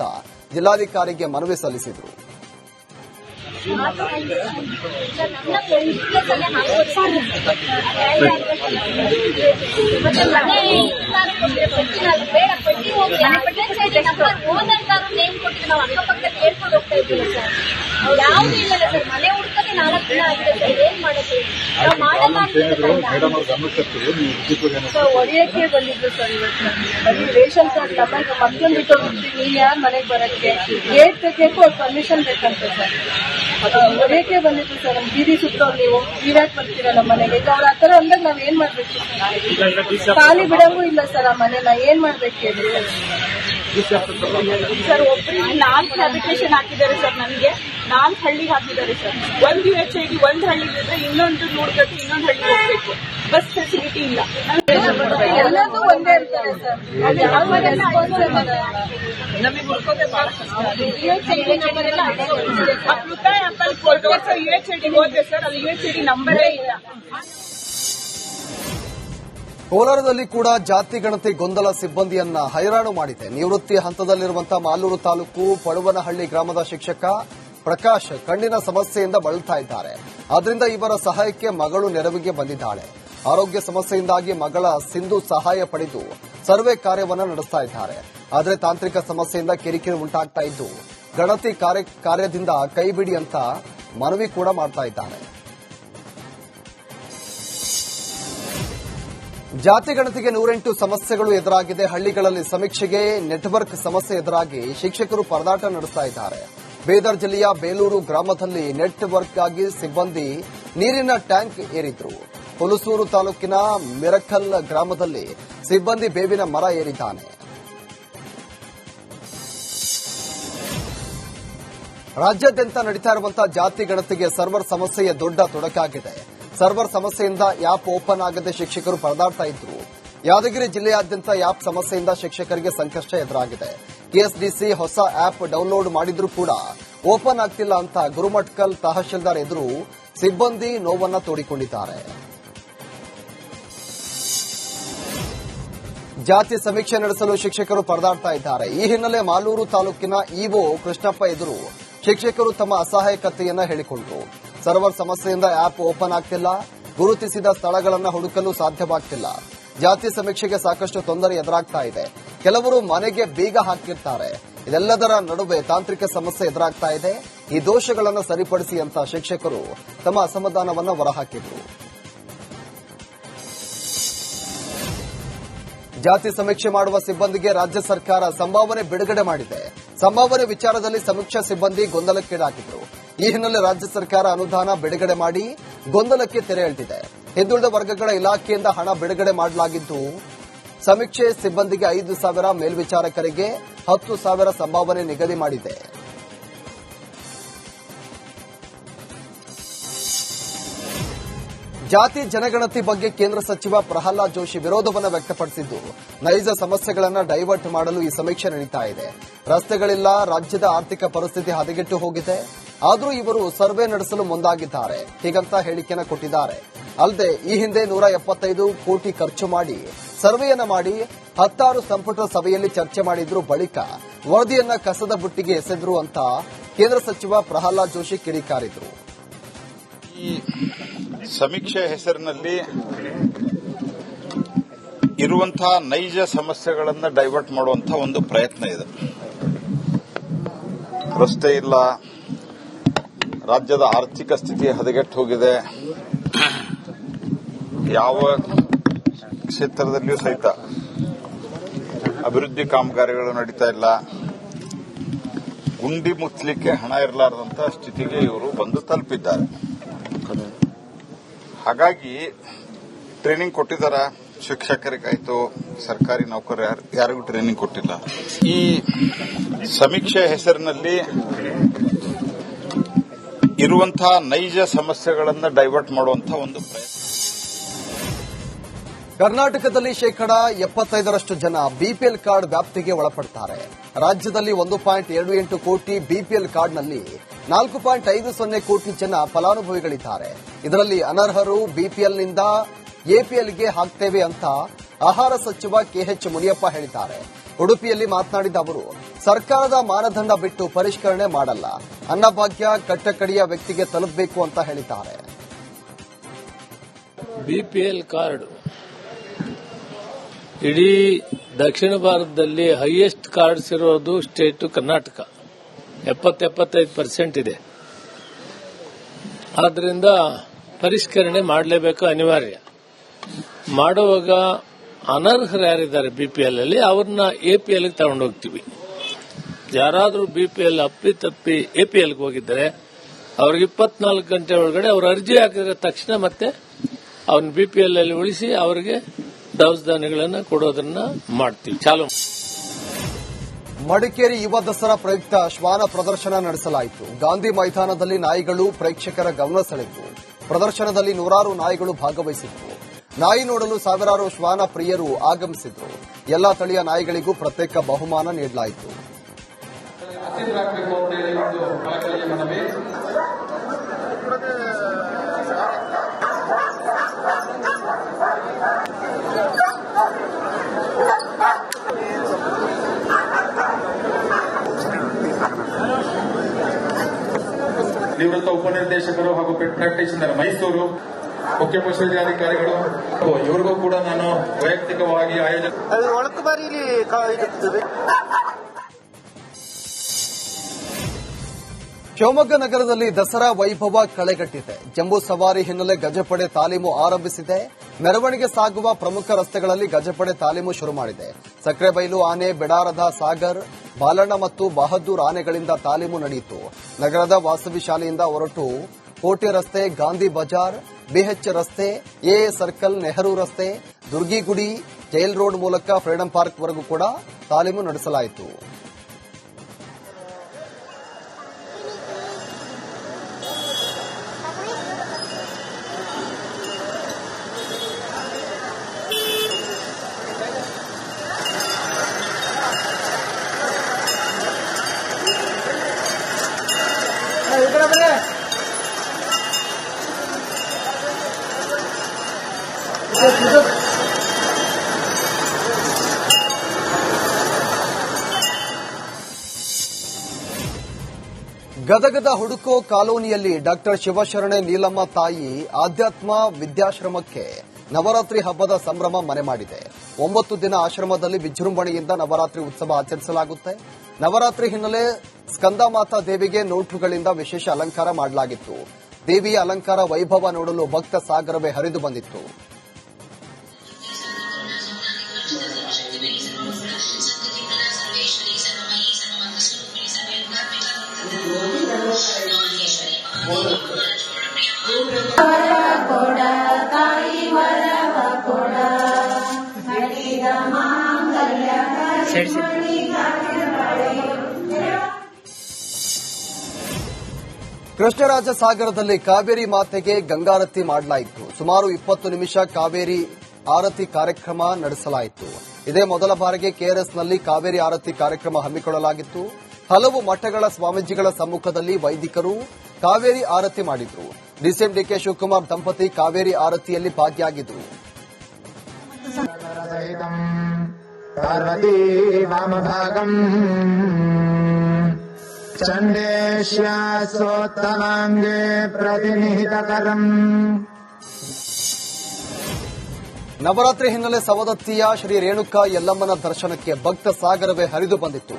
ಅಂತ ಜಿಲ್ಲಾಧಿಕಾರಿಗೆ ಮನವಿ ಸಲ್ಲಿಸಿದರು. ಯಾವ್ದು ಇಲ್ಲ ಸರ್, ಮನೆ ಹುಡ್ಕದೆ 4 ದಿನ ಆಗಿದೆ ಸರ್. ಏನ್ ಮಾಡೋದು? ಹೊಡೆಯಕ್ಕೆ ಬಂದಿದ್ರು ಸರ್ ಇವತ್ತು. ರೇಷನ್ ಕಾರ್ಡ್ ತಗೊಂಡು ಮಕ್ಕಳನ್ನ ಬಿಟ್ಟು ಹೋಗ್ತೀವಿ, ನೀನ್ ಯಾರು ಮನೆಗೆ ಬರಕ್ಕೆ ಗೇಟ್ ತೆಗಿಯಕ್ಕೂ ಅವ್ರು ಪರ್ಮಿಷನ್ ಬೇಕಂತೆ ಸರ್. ಅದು ಹೊಡೆಯಕ್ಕೆ ಬಂದಿದ್ರು ಸರ್. ನಮ್ ಬೀದಿ ಸುತ್ತೋರು ನೀವ್ಯಾಕೆ ಬರ್ತೀರಾ ನಮ್ಮ ಮನೆಗೆ? ಈಗ ಅವ್ರ ಆತರ ಅಂದಾಗ ನಾವ್ ಏನ್ ಮಾಡ್ಬೇಕು ಖಾಲಿ ಬಿಡಂಗೂ ಇಲ್ಲ ಸರ್. ಆ ಮನೆನ ಏನ್ ಮಾಡ್ಬೇಕು ಹೇಳಿ ಸರ್. ಒಬ್ಬರಿಗೆ 4 ಹ್ಯಾಬಿಟೇಷನ್ ಹಾಕಿದ್ದಾರೆ ಸರ್. ನನಗೆ 4 ಹಳ್ಳಿಗೆ ಹಾಕಿದ್ದಾರೆ ಸರ್. ಒಂದು UHID ಒಂದು ಹಳ್ಳಿಲಿದ್ರೆ ಇನ್ನೊಂದು ನೋಡ್ಬೇಕು, ಇನ್ನೊಂದು ಹಳ್ಳಿ ಹೋಗ್ಬೇಕು. ಬಸ್ ಫೆಸಿಲಿಟಿ ಇಲ್ಲ. ಎಲ್ಲರೂ ಒಂದೇ ಇರ್ತಾರೆ ಸರ್. ನಮಗೆ ಹುಡ್ಕೋದೆ ಬಹಳ UHID ನಂಬರ್ ಎಲ್ಲ UHID ಹೋದ್ರೆ ಸರ್, ಅದು UHID ನಂಬರೇ ಇಲ್ಲ. ಕೋಲಾರದಲ್ಲಿ ಕೂಡ ಜಾತಿ ಗಣತಿ ಗೊಂದಲ ಸಿಬ್ಬಂದಿಯನ್ನ ಹೈರಾಣು ಮಾಡಿದೆ. ನಿವೃತ್ತಿ ಹಂತದಲ್ಲಿರುವಂತಹ ಮಾಲೂರು ತಾಲೂಕು ಪಡುವನಹಳ್ಳಿ ಗ್ರಾಮದ ಶಿಕ್ಷಕ ಪ್ರಕಾಶ್ ಕಣ್ಣಿನ ಸಮಸ್ಯೆಯಿಂದ ಬಳಲ್ತಾ ಇದ್ದಾರೆ. ಆದ್ದರಿಂದ ಇವರ ಸಹಾಯಕ್ಕೆ ಮಗಳು ನೆರವಿಗೆ ಬಂದಿದ್ದಾಳೆ. ಆರೋಗ್ಯ ಸಮಸ್ಯೆಯಿಂದಾಗಿ ಮಗಳ ಸಿಂಧು ಸಹಾಯ ಪಡೆದು ಸರ್ವೆ ಕಾರ್ಯವನ್ನು ನಡೆಸ್ತಾ ಇದ್ದಾರೆ. ಆದರೆ ತಾಂತ್ರಿಕ ಸಮಸ್ಯೆಯಿಂದ ಕಿರಿಕಿರಿ ಉಂಟಾಗ್ತಾ ಇದ್ದು ಗಣತಿ ಕಾರ್ಯದಿಂದ ಕೈಬಿಡಿ ಅಂತ ಮನವಿ ಕೂಡ ಮಾಡ್ತಾ ಇದ್ದಾರೆ. ಜಾತಿ ಗಣತಿಗೆ 108 ಸಮಸ್ಯೆಗಳು ಎದುರಾಗಿದೆ. ಹಳ್ಳಿಗಳಲ್ಲಿ ಸಮೀಕ್ಷೆಗೆ ನೆಟ್ವರ್ಕ್ ಸಮಸ್ಯೆ ಎದುರಾಗಿ ಶಿಕ್ಷಕರು ಪರದಾಟ ನಡೆಸ್ತಾ ಇದ್ದಾರೆ. ಬೀದರ್ ಜಿಲ್ಲೆಯ ಬೇಲೂರು ಗ್ರಾಮದಲ್ಲಿ ನೆಟ್ವರ್ಕ್ಗಾಗಿ ಸಿಬ್ಬಂದಿ ನೀರಿನ ಟ್ಯಾಂಕ್ ಏರಿದ್ರು. ಹುಲಸೂರು ತಾಲೂಕಿನ ಮಿರಕಲ್ ಗ್ರಾಮದಲ್ಲಿ ಸಿಬ್ಬಂದಿ ಬೇವಿನ ಮರ ಏರಿದ್ದಾನೆ. ರಾಜ್ಯಾದ್ಯಂತ ನಡೀತಾ ಇರುವಂತಹ ಜಾತಿ ಗಣತಿಗೆ ಸರ್ವರ್ ಸಮಸ್ಯೆಯ ದೊಡ್ಡ ತೊಡಕಾಗಿದೆ. ಸರ್ವರ್ ಸಮಸ್ಯೆಯಿಂದ ಆ್ಯಪ್ ಓಪನ್ ಆಗದೆ ಶಿಕ್ಷಕರು ಪರದಾಡ್ತಾ ಇದ್ರು. ಯಾದಗಿರಿ ಜಿಲ್ಲೆಯಾದ್ಯಂತ ಆ್ಯಪ್ ಸಮಸ್ಯೆಯಿಂದ ಶಿಕ್ಷಕರಿಗೆ ಸಂಕಷ್ಟ ಎದುರಾಗಿದೆ. ಕೆಎಸ್ಡಿಸಿ ಹೊಸ ಆ್ಯಪ್ ಡೌನ್ಲೋಡ್ ಮಾಡಿದ್ರೂ ಕೂಡ ಓಪನ್ ಆಗ್ತಿಲ್ಲ ಅಂತ ಗುರುಮಠಕಲ್ ತಹಶೀಲ್ದಾರ್ ಎದುರು ಸಿಬ್ಬಂದಿ ನೋವನ್ನ ತೋಡಿಕೊಂಡಿದ್ದಾರೆ. ಜಾತಿ ಸಮೀಕ್ಷೆ ನಡೆಸಲು ಶಿಕ್ಷಕರು ಪರದಾಡ್ತಾ ಇದ್ದಾರೆ. ಈ ಹಿನ್ನೆಲೆ ಮಾಲೂರು ತಾಲೂಕಿನ ಇಒ ಕೃಷ್ಣಪ್ಪ ಎದುರು ಶಿಕ್ಷಕರು ತಮ್ಮ ಅಸಹಾಯಕತೆಯನ್ನ ಹೇಳಿಕೊಂಡರು. ಸರ್ವರ್ ಸಮಸ್ಯೆಯಿಂದ ಆ್ಯಪ್ ಓಪನ್ ಆಗ್ತಿಲ್ಲ, ಗುರುತಿಸಿದ ಸ್ಥಳಗಳನ್ನು ಹುಡುಕಲು ಸಾಧ್ಯವಾಗ್ತಿಲ್ಲ. ಜಾತಿ ಸಮೀಕ್ಷೆಗೆ ಸಾಕಷ್ಟು ತೊಂದರೆ ಎದುರಾಗ್ತಾ ಇದೆ. ಕೆಲವರು ಮನೆಗೆ ಬೀಗ ಹಾಕಿರ್ತಾರೆ. ಇದೆಲ್ಲದರ ನಡುವೆ ತಾಂತ್ರಿಕ ಸಮಸ್ಯೆ ಎದುರಾಗ್ತಾ ಇದೆ. ಈ ದೋಷಗಳನ್ನು ಸರಿಪಡಿಸಿ ಅಂತ ಶಿಕ್ಷಕರು ತಮ್ಮ ಅಸಮಾಧಾನವನ್ನು ಹೊರಹಾಕಿದ್ರು. ಜಾತಿ ಸಮೀಕ್ಷೆ ಮಾಡುವ ಸಿಬ್ಬಂದಿಗೆ ರಾಜ್ಯ ಸರ್ಕಾರ ಸಂಭಾವನೆ ಬಿಡುಗಡೆ ಮಾಡಿದೆ. ಸಂಭಾವನೆ ವಿಚಾರದಲ್ಲಿ ಸಮೀಕ್ಷಾ ಸಿಬ್ಬಂದಿ ಗೊಂದಲಕ್ಕೀಡಾಗಿದ್ರು. ಈ ಹಿನ್ನೆಲೆ ರಾಜ್ಯ ಸರ್ಕಾರ ಅನುದಾನ ಬಿಡುಗಡೆ ಮಾಡಿ ಗೊಂದಲಕ್ಕೆ ತೆರೆ ಎಳೆದಿದೆ. ಹಿಂದುಳಿದ ವರ್ಗಗಳ ಇಲಾಖೆಯಿಂದ ಹಣ ಬಿಡುಗಡೆ ಮಾಡಲಾಗಿದ್ದು ಸಮೀಕ್ಷೆ ಸಿಬ್ಬಂದಿಗೆ 5,000, ಮೇಲ್ವಿಚಾರಕರಿಗೆ 10,000 ಸಂಭಾವನೆ ನಿಗದಿ ಮಾಡಿದೆ. ಜಾತಿ ಜನಗಣತಿ ಬಗ್ಗೆ ಕೇಂದ್ರ ಸಚಿವ ಪ್ರಹ್ಲಾದ್ ಜೋಶಿ ವಿರೋಧವನ್ನು ವ್ಯಕ್ತಪಡಿಸಿದ್ದು, ನೈಜ ಸಮಸ್ಯೆಗಳನ್ನು ಡೈವರ್ಟ್ ಮಾಡಲು ಈ ಸಮೀಕ್ಷೆ ನಡೀತಾ ಇದೆ. ರಸ್ತೆಗಳಿಲ್ಲ, ರಾಜ್ಯದ ಆರ್ಥಿಕ ಪರಿಸ್ಥಿತಿ ಹದಗೆಟ್ಟು ಹೋಗಿದೆ. ಆದರೂ ಇವರು ಸರ್ವೆ ನಡೆಸಲು ಮುಂದಾಗಿದ್ದಾರೆ ಹೀಗಂತ ಹೇಳಿಕೆಯನ್ನು ಕೊಟ್ಟಿದ್ದಾರೆ. ಅಲ್ಲದೆ ಈ ಹಿಂದೆ 175 ಕೋಟಿ ಖರ್ಚು ಮಾಡಿ ಸರ್ವೆಯನ್ನ ಮಾಡಿ 16 ಸಂಪುಟ ಸಭೆಯಲ್ಲಿ ಚರ್ಚೆ ಮಾಡಿದ್ರು. ಬಳಿಕ ವರದಿಯನ್ನ ಕಸದ ಬುಟ್ಟಿಗೆ ಎಸೆದ್ರು ಅಂತ ಕೇಂದ್ರ ಸಚಿವ ಪ್ರಹ್ಲಾದ್ ಜೋಶಿ ಕಿಡಿಕಾರಿದ್ರು. ಈ ಸಮೀಕ್ಷೆ ಹೆಸರಿನಲ್ಲಿ ಇರುವಂತಹ ನೈಜ ಸಮಸ್ಯೆಗಳನ್ನು ಡೈವರ್ಟ್ ಮಾಡುವಂತಹ ಒಂದು ಪ್ರಯತ್ನ ಇದೆ. ರಸ್ತೆ ಇಲ್ಲ, ರಾಜ್ಯದ ಆರ್ಥಿಕ ಸ್ಥಿತಿ ಹದಗೆಟ್ಟು ಹೋಗಿದೆ, ಯಾವ ಕ್ಷೇತ್ರದಲ್ಲಿಯೂ ಸಹಿತ ಅಭಿವೃದ್ಧಿ ಕಾಮಗಾರಿಗಳು ನಡೀತಾ ಇಲ್ಲ, ಗುಂಡಿ ಮುಚ್ಚಲಿಕ್ಕೆ ಹಣ ಇರಲಾರದಂತಹ ಸ್ಥಿತಿಗೆ ಇವರು ಬಂದು ತಲುಪಿದ್ದಾರೆ. ಹಾಗಾಗಿ ಟ್ರೈನಿಂಗ್ ಕೊಟ್ಟಿದ್ದಾರ, ಶಿಕ್ಷಕರಿಗಾಯ್ತು, ಸರ್ಕಾರಿ ನೌಕರ ಯಾರಿಗೂ ಟ್ರೈನಿಂಗ್ ಕೊಟ್ಟಿಲ್ಲ. ಈ ಸಮೀಕ್ಷೆ ಹೆಸರಿನಲ್ಲಿ ಇರುವಂತಹ ನೈಜ ಸಮಸ್ಯೆಗಳನ್ನು ಡೈವರ್ಟ್ ಮಾಡುವಂತಹ ಒಂದು ಪ್ರಯತ್ನ. ಕರ್ನಾಟಕದಲ್ಲಿ 75% ಜನ ಬಿಪಿಎಲ್ ಕಾರ್ಡ್ ವ್ಯಾಪ್ತಿಗೆ ಒಳಪಡ್ತಾರೆ. ರಾಜ್ಯದಲ್ಲಿ 1.28 ಕೋಟಿ ಬಿಪಿಎಲ್ ಕಾರ್ಡ್ನಲ್ಲಿ 4.50 ಕೋಟಿ ಜನ ಫಲಾನುಭವಿಗಳಿದ್ದಾರೆ. ಇದರಲ್ಲಿ ಅನರ್ಹರು ಬಿಪಿಎಲ್ನಿಂದ ಎಪಿಎಲ್ಗೆ ಹಾಕ್ತೇವೆ ಅಂತ ಆಹಾರ ಸಚಿವ ಕೆಎಚ್ ಮುನಿಯಪ್ಪ ಹೇಳಿದ್ದಾರೆ. ಉಡುಪಿಯಲ್ಲಿ ಮಾತನಾಡಿದ ಅವರು, ಸರ್ಕಾರದ ಮಾನದಂಡ ಬಿಟ್ಟು ಪರಿಷ್ಕರಣೆ ಮಾಡಲ್ಲ. ಅನ್ನಭಾಗ್ಯ ಕಟ್ಟಕಡೆಯ ವ್ಯಕ್ತಿಗೆ ತಲುಪಬೇಕು ಅಂತ ಹೇಳಿದ್ದಾರೆ. ಬಿಪಿಎಲ್ ಕಾರ್ಡ್ ಇಡೀ ದಕ್ಷಿಣ ಭಾರತದಲ್ಲಿ ಹೈಯೆಸ್ಟ್ ಕಾರ್ಡ್ಸ್ ಇರೋದು ಸ್ಟೇಟ್ ಕರ್ನಾಟಕ. 70-75% ಇದೆ. ಆದ್ದರಿಂದ ಪರಿಷ್ಕರಣೆ ಮಾಡಲೇಬೇಕು, ಅನಿವಾರ್ಯ. ಮಾಡುವಾಗ ಅನರ್ಹರು ಯಾರಿದ್ದಾರೆ ಬಿಪಿಎಲ್ ಅಲ್ಲಿ ಅವ್ರನ್ನ ಎಪಿಎಲ್ಗೆ ತಗೊಂಡು ಹೋಗ್ತೀವಿ. ಯಾರಾದರೂ ಬಿಪಿಎಲ್ ಅಪ್ಪಿತಪ್ಪಿ ಎಪಿಎಲ್ಗೆ ಹೋಗಿದ್ದಾರೆ ಅವ್ರಿಗೆ 24 ಗಂಟೆ ಒಳಗಡೆ ಅವ್ರ ಅರ್ಜಿ ಹಾಕಿದ್ರೆ ತಕ್ಷಣ ಮತ್ತೆ ಅವ್ನ ಬಿಪಿಎಲ್ ಅಲ್ಲಿ ಉಳಿಸಿ ಅವರಿಗೆ ದವಸ ಧಾನ್ಯಗಳನ್ನು ಕೊಡೋದನ್ನ ಮಾಡ್ತೀವಿ. ಚಾಲು. ಮಡಿಕೇರಿ ಯುವ ದಸರಾ ಪ್ರಯುಕ್ತ ಶ್ವಾನ ಪ್ರದರ್ಶನ ನಡೆಸಲಾಯಿತು. ಗಾಂಧಿ ಮೈದಾನದಲ್ಲಿ ನಾಯಿಗಳು ಪ್ರೇಕ್ಷಕರ ಗಮನ ಸೆಳೆಯಿತು. ಪ್ರದರ್ಶನದಲ್ಲಿ ನೂರಾರು ನಾಯಿಗಳು ಭಾಗವಹಿಸಿದ್ರು. ನಾಯಿ ನೋಡಲು ಸಾವಿರಾರು ಶ್ವಾನ ಪ್ರಿಯರು ಆಗಮಿಸಿದ್ರು. ಎಲ್ಲಾ ತಳಿಯ ನಾಯಿಗಳಿಗೂ ಪ್ರತ್ಯೇಕ ಬಹುಮಾನ ನೀಡಲಾಯಿತು. ನಿವೃತ್ತ ಉಪನಿರ್ದೇಶಕರು ಹಾಗೂ ಪೆಟ್ ಪ್ರಾಕ್ಟೀಷನರ್ ಮೈಸೂರು ಮುಖ್ಯ ಪಶುವೈದ್ಯಾಧಿಕಾರಿಗಳು ಇವರಿಗೂ ಕೂಡ ನಾನು ವೈಯಕ್ತಿಕವಾಗಿ ಶಿವಮೊಗ್ಗ ನಗರದಲ್ಲಿ ದಸರಾ ವೈಭವ ಕಳೆಗಟ್ಟಿದೆ. ಜಂಬೂ ಸವಾರಿ ಹಿನ್ನೆಲೆ ಗಜಪಡೆ ತಾಲೀಮು ಆರಂಭಿಸಿದೆ. ಮೆರವಣಿಗೆ ಸಾಗುವ ಪ್ರಮುಖ ರಸ್ತೆಗಳಲ್ಲಿ ಗಜಪಡೆ ತಾಲೀಮು ಶುರು ಮಾಡಿದೆ. ಸಕ್ರೆಬೈಲು ಆನೆ, ಬಿಡಾರದ ಸಾಗರ್, ಬಾಲಣ್ಣ ಮತ್ತು ಬಹದ್ದೂರ್ ಆನೆಗಳಿಂದ ತಾಲೀಮು ನಡೆಯಿತು. ನಗರದ ವಾಸವಿ ಶಾಲೆಯಿಂದ ಹೊರಟು ಕೋಟೆ ರಸ್ತೆ, ಗಾಂಧಿ ಬಜಾರ್, ಬಿಎಚ್ ರಸ್ತೆ, ಎ ಸರ್ಕಲ್, ನೆಹರು ರಸ್ತೆ, ದುರ್ಗಿಗುಡಿ, ಜೈಲ್ ರೋಡ್ ಮೂಲಕ ಫ್ರೀಡಂ ಪಾರ್ಕ್ ವರೆಗೂ ಕೂಡ ತಾಲೀಮು ನಡೆಸಲಾಯಿತು. ಗದಗದ ಹುಡುಕೋ ಕಾಲೋನಿಯಲ್ಲಿ ಡಾಕ್ಟರ್ ಶಿವಶರಣೆ ನೀಲಮ್ಮ ತಾಯಿ ಆಧ್ಯಾತ್ಮ ವಿದ್ಯಾಶ್ರಮಕ್ಕೆ ನವರಾತ್ರಿ ಹಬ್ಬದ ಸಂಭ್ರಮ ಮನೆ ಮಾಡಿದೆ. 9 ದಿನ ಆಶ್ರಮದಲ್ಲಿ ವಿಜೃಂಭಣೆಯಿಂದ ನವರಾತ್ರಿ ಉತ್ಸವ ಆಚರಿಸಲಾಗುತ್ತೆ. ನವರಾತ್ರಿ ಹಿನ್ನೆಲೆ ಸ್ಕಂದಮಾತಾ ದೇವಿಗೆ ನೋಟುಗಳಿಂದ ವಿಶೇಷ ಅಲಂಕಾರ ಮಾಡಲಾಗಿತ್ತು. ದೇವಿಯ ಅಲಂಕಾರ ವೈಭವ ನೋಡಲು ಭಕ್ತ ಸಾಗರವೇ ಹರಿದು ಬಂದಿತ್ತು. ಕೃಷ್ಣರಾಜ ಸಾಗರದಲ್ಲಿ ಕಾವೇರಿ ಮಾತೆಗೆ ಗಂಗಾರತಿ ಮಾಡಲಾಯಿತು. ಸುಮಾರು 20 ನಿಮಿಷ ಕಾವೇರಿ ಆರತಿ ಕಾರ್ಯಕ್ರಮ ನಡೆಸಲಾಯಿತು. ಇದೇ ಮೊದಲ ಬಾರಿಗೆ ಕೆಆರ್ಎಸ್ನಲ್ಲಿ ಕಾವೇರಿ ಆರತಿ ಕಾರ್ಯಕ್ರಮ ಹಮ್ಮಿಕೊಳ್ಳಲಾಗಿತ್ತು. ಹಲವು ಮಠಗಳ ಸ್ವಾಮೀಜಿಗಳ ಸಮ್ಮುಖದಲ್ಲಿ ವೈದಿಕರು ಕಾವೇರಿ ಆರತಿ ಮಾಡಿದ್ರು. ಡಿಸಿಎಂ ಡಿಕೆ ಶಿವಕುಮಾರ್ ದಂಪತಿ ಕಾವೇರಿ ಆರತಿಯಲ್ಲಿ ಭಾಗಿಯಾಗಿದ್ರು. ಚಂಡೇಶ್ವೋತ್ತಮಾಂಗೇ ಪ್ರತಿನಿಹಿತಕರಂ. ನವರಾತ್ರಿ ಹಿನ್ನೆಲೆ ಸವದತ್ತಿಯ ಶ್ರೀ ರೇಣುಕಾ ಯಲ್ಲಮ್ಮನ ದರ್ಶನಕ್ಕೆ ಭಕ್ತ ಸಾಗರವೇ ಹರಿದು ಬಂದಿತ್ತು.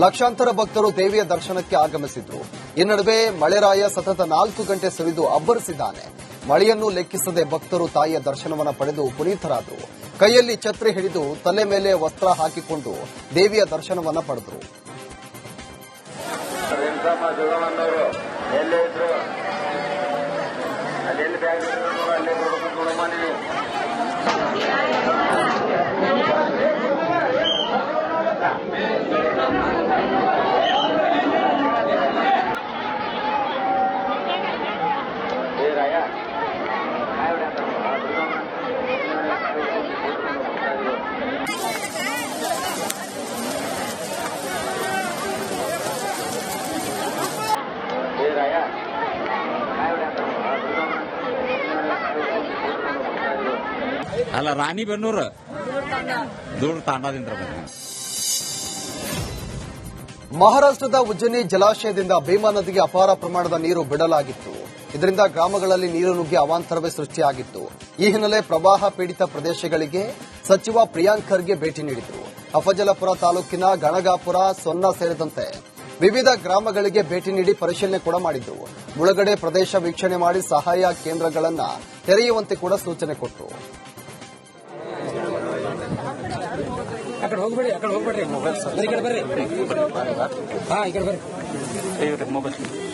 ಲಕ್ಷಾಂತರ ಭಕ್ತರು ದೇವಿಯ ದರ್ಶನಕ್ಕೆ ಆಗಮಿಸಿದ್ರು. ಈ ನಡುವೆ ಮಳೆರಾಯ ಸತತ 4 ಗಂಟೆ ಸುರಿದು ಅಬ್ಬರಿಸಿದ್ದಾನೆ. ಮಳೆಯನ್ನು ಲೆಕ್ಕಿಸದೆ ಭಕ್ತರು ತಾಯಿಯ ದರ್ಶನವನ್ನು ಪಡೆದು ಪುನೀತರಾದರು. ಕೈಯಲ್ಲಿ ಛತ್ರಿ ಹಿಡಿದು ತಲೆ ಮೇಲೆ ವಸ್ತ್ರ ಹಾಕಿಕೊಂಡು ದೇವಿಯ ದರ್ಶನವನ್ನು ಪಡೆದರು. ಅಲ್ಲ ರಾಣಿಬೆನ್ನೂರು ದೂರ ತಾಂಡದಿಂದ ಬಂದ ಮಹಾರಾಷ್ಟ್ರದ ಉಜ್ಜನಿ ಜಲಾಶಯದಿಂದ ಭೀಮಾ ನದಿಗೆ ಅಪಾರ ಪ್ರಮಾಣದ ನೀರು ಬಿಡಲಾಗಿತ್ತು. ಇದರಿಂದ ಗ್ರಾಮಗಳಲ್ಲಿ ನೀರು ನುಗ್ಗಿ ಅವಾಂತರವೇ ಸೃಷ್ಟಿಯಾಗಿತ್ತು. ಈ ಹಿನ್ನೆಲೆ ಪ್ರವಾಹ ಪೀಡಿತ ಪ್ರದೇಶಗಳಿಗೆ ಸಚಿವ ಪ್ರಿಯಾಂಕ್ ಖರ್ಗೆ ಭೇಟಿ ನೀಡಿದರು. ಅಫಜಲಪುರ ತಾಲೂಕಿನ ಗಣಗಾಪುರ, ಸೊನ್ನ ಸೇರಿದಂತೆ ವಿವಿಧ ಗ್ರಾಮಗಳಿಗೆ ಭೇಟಿ ನೀಡಿ ಪರಿಶೀಲನೆ ಕೂಡ ಮಾಡಿದ್ರು. ಮುಳುಗಡೆ ಪ್ರದೇಶ ವೀಕ್ಷಣೆ ಮಾಡಿ ಸಹಾಯ ಕೇಂದ್ರಗಳನ್ನು ತೆರೆಯುವಂತೆ ಕೂಡ ಸೂಚನೆ ಕೊಟ್ಟರು. ಹೋಗ್ಬೇಡಿ ಮೊಬೈಲ್